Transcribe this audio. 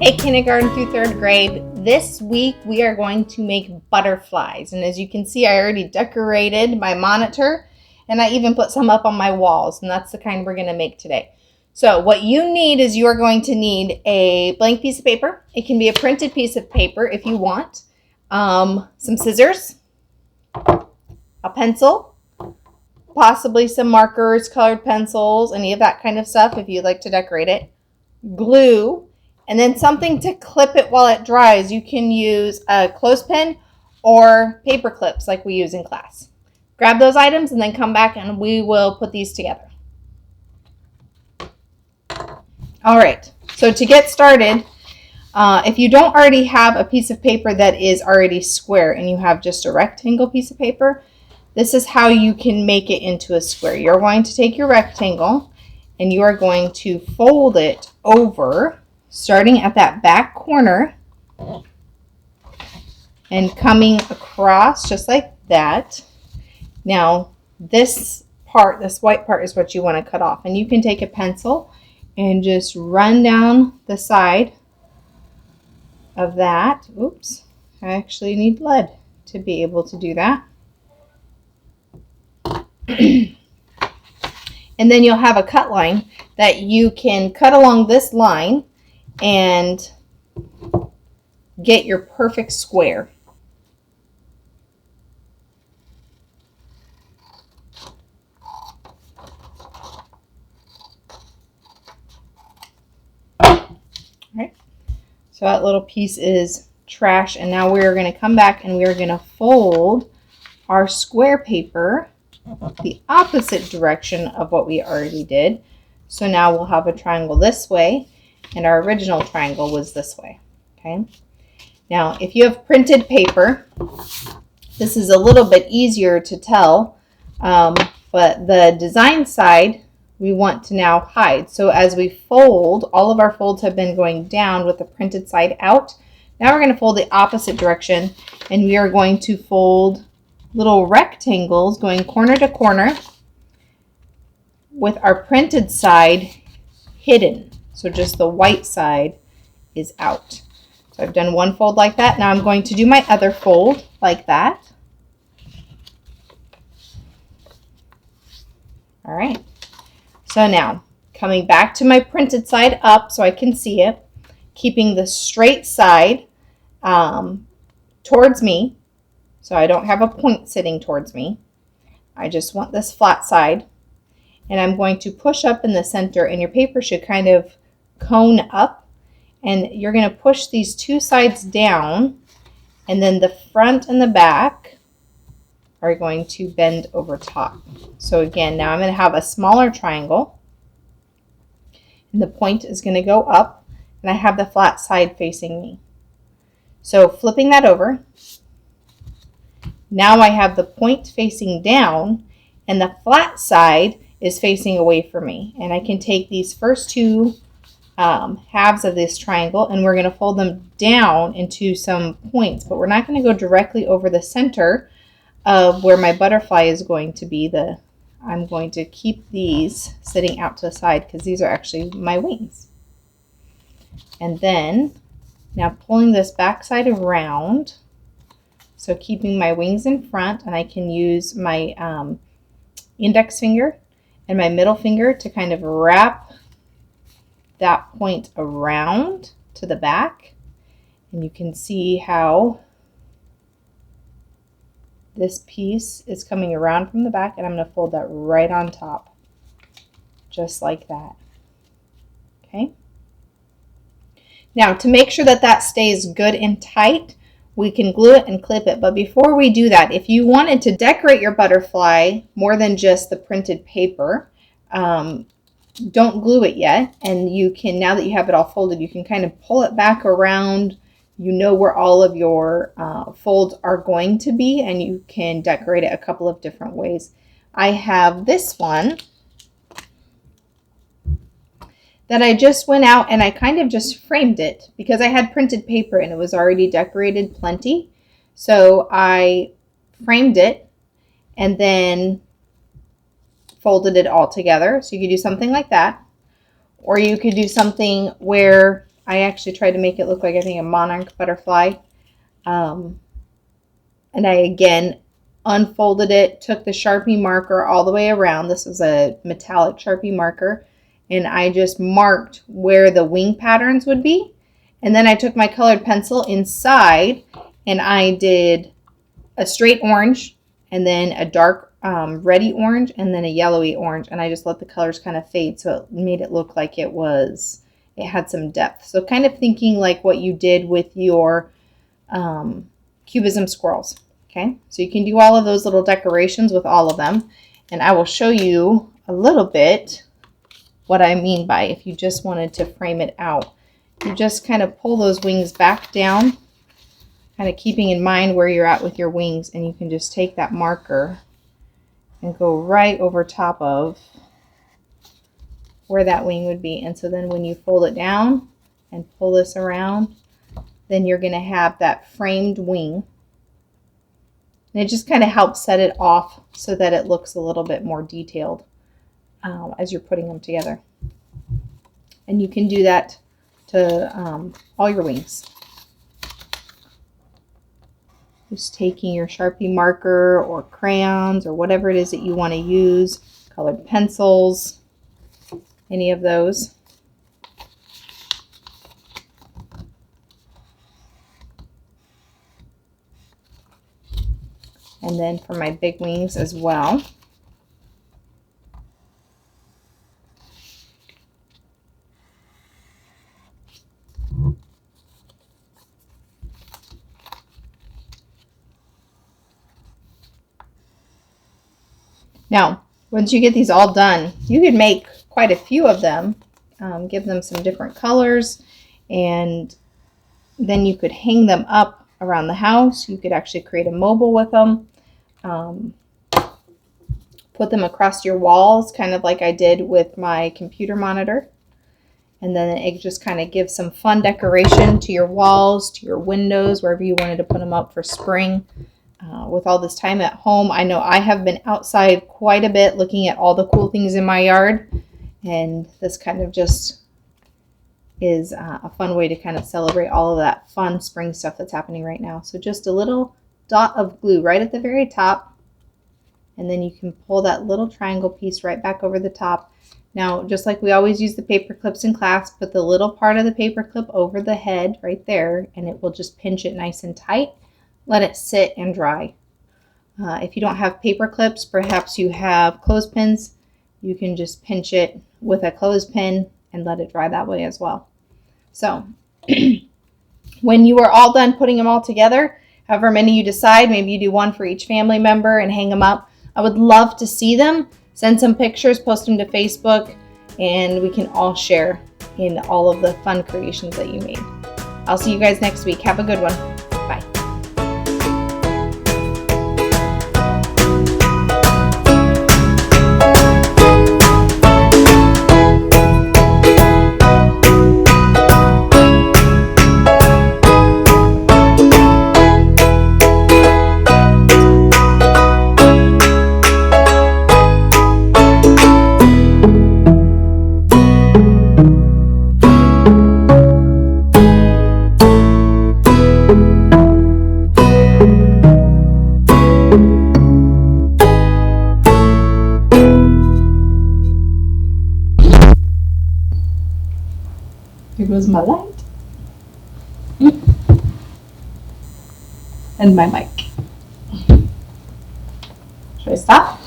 Hey, kindergarten through third grade. This week we are going to make butterflies. And as you can see, I already decorated my monitor and I even put some up on my walls. And that's the kind we're going to make today. So what you need is you are going to need a blank piece of paper. It can be a printed piece of paper if you want. Some scissors, a pencil, possibly some markers, colored pencils, any of that kind of stuff if you'd like to decorate it. Glue. And then something to clip it while it dries. You can use a clothespin or paper clips like we use in class. Grab those items and then come back and we will put these together. All right, so to get started, if you don't already have a piece of paper that is already square and you have just a rectangle piece of paper, this is how you can make it into a square. You're going to take your rectangle and you are going to fold it over, starting at that back corner and coming across just like that. Now, this part, this white part is what you want to cut off. And you can take a pencil and just run down the side of that. Oops, I actually need lead to be able to do that. And then you'll have a cut line that you can cut along this line and get your perfect square. All right, so that little piece is trash, and now we're going to come back and we're going to fold our square paper the opposite direction of what we already did. So now we'll have a triangle this way, and our original triangle was this way. Okay. Now, if you have printed paper, this is a little bit easier to tell, but the design side we want to now hide. So as we fold, all of our folds have been going down with the printed side out. Now we're going to fold the opposite direction, and we are going to fold little rectangles going corner to corner with our printed side hidden. So just the white side is out. So I've done one fold like that. Now I'm going to do my other fold like that. All right. So now coming back to my printed side up so I can see it, keeping the straight side towards me. So I don't have a point sitting towards me. I just want this flat side. And I'm going to push up in the center, and your paper should kind of cone up. And you're going to push these two sides down, and then the front and the back are going to bend over top. So again, now I'm going to have a smaller triangle, and the point is going to go up, and I have the flat side facing me. So flipping that over, now I have the point facing down and the flat side is facing away from me. And I can take these first two halves of this triangle and we're going to fold them down into some points, but we're not going to go directly over the center of where my butterfly is going to be. I'm going to keep these sitting out to the side because these are actually my wings. And then now pulling this back side around, so keeping my wings in front, and I can use my index finger and my middle finger to kind of wrap that point around to the back. And you can see how this piece is coming around from the back, and I'm going to fold that right on top, just like that. Okay. Now, to make sure that that stays good and tight, we can glue it and clip it. But before we do that, if you wanted to decorate your butterfly more than just the printed paper, don't glue it yet. And you can, now that you have it all folded, you can kind of pull it back around. You know where all of your folds are going to be, and you can decorate it a couple of different ways. I have this one that I just went out and I kind of just framed it because I had printed paper and it was already decorated plenty. So I framed it and then folded it all together. So you could do something like that. Or you could do something where I actually tried to make it look like, I think, a monarch butterfly. And I, again, unfolded it, took the Sharpie marker all the way around. This was a metallic Sharpie marker. And I just marked where the wing patterns would be. And then I took my colored pencil inside and I did a straight orange and then a dark reddy orange and then a yellowy orange. And I just let the colors kind of fade, so it made it look like it had some depth. So kind of thinking like what you did with your cubism squirrels. Okay, so you can do all of those little decorations with all of them. And I will show you a little bit what I mean by if you just wanted to frame it out. You just kind of pull those wings back down, kind of keeping in mind where you're at with your wings, and you can just take that marker and go right over top of where that wing would be. And so then when you fold it down and pull this around, then you're going to have that framed wing. And it just kind of helps set it off so that it looks a little bit more detailed as you're putting them together. And you can do that to all your wings. Just taking your Sharpie marker or crayons or whatever it is that you want to use, colored pencils, any of those. And then for my big wings as well. Now, once you get these all done, you could make quite a few of them, give them some different colors, and then you could hang them up around the house. You could actually create a mobile with them, put them across your walls, kind of like I did with my computer monitor. And then it just kind of gives some fun decoration to your walls, to your windows, wherever you wanted to put them up for spring. With all this time at home, I know I have been outside quite a bit looking at all the cool things in my yard, and this kind of just is a fun way to kind of celebrate all of that fun spring stuff that's happening right now. So just a little dot of glue right at the very top, and then you can pull that little triangle piece right back over the top. Now, just like we always use the paper clips in class, put the little part of the paper clip over the head right there, and it will just pinch it nice and tight. Let it sit and dry. If you don't have paper clips, perhaps you have clothespins, you can just pinch it with a clothespin and let it dry that way as well. So when you are all done putting them all together, however many you decide, maybe you do one for each family member and hang them up. I would love to see them. Send some pictures, post them to Facebook, and we can all share in all of the fun creations that you made. I'll see you guys next week. Have a good one. Bye. Here goes my light and my mic. Should I stop?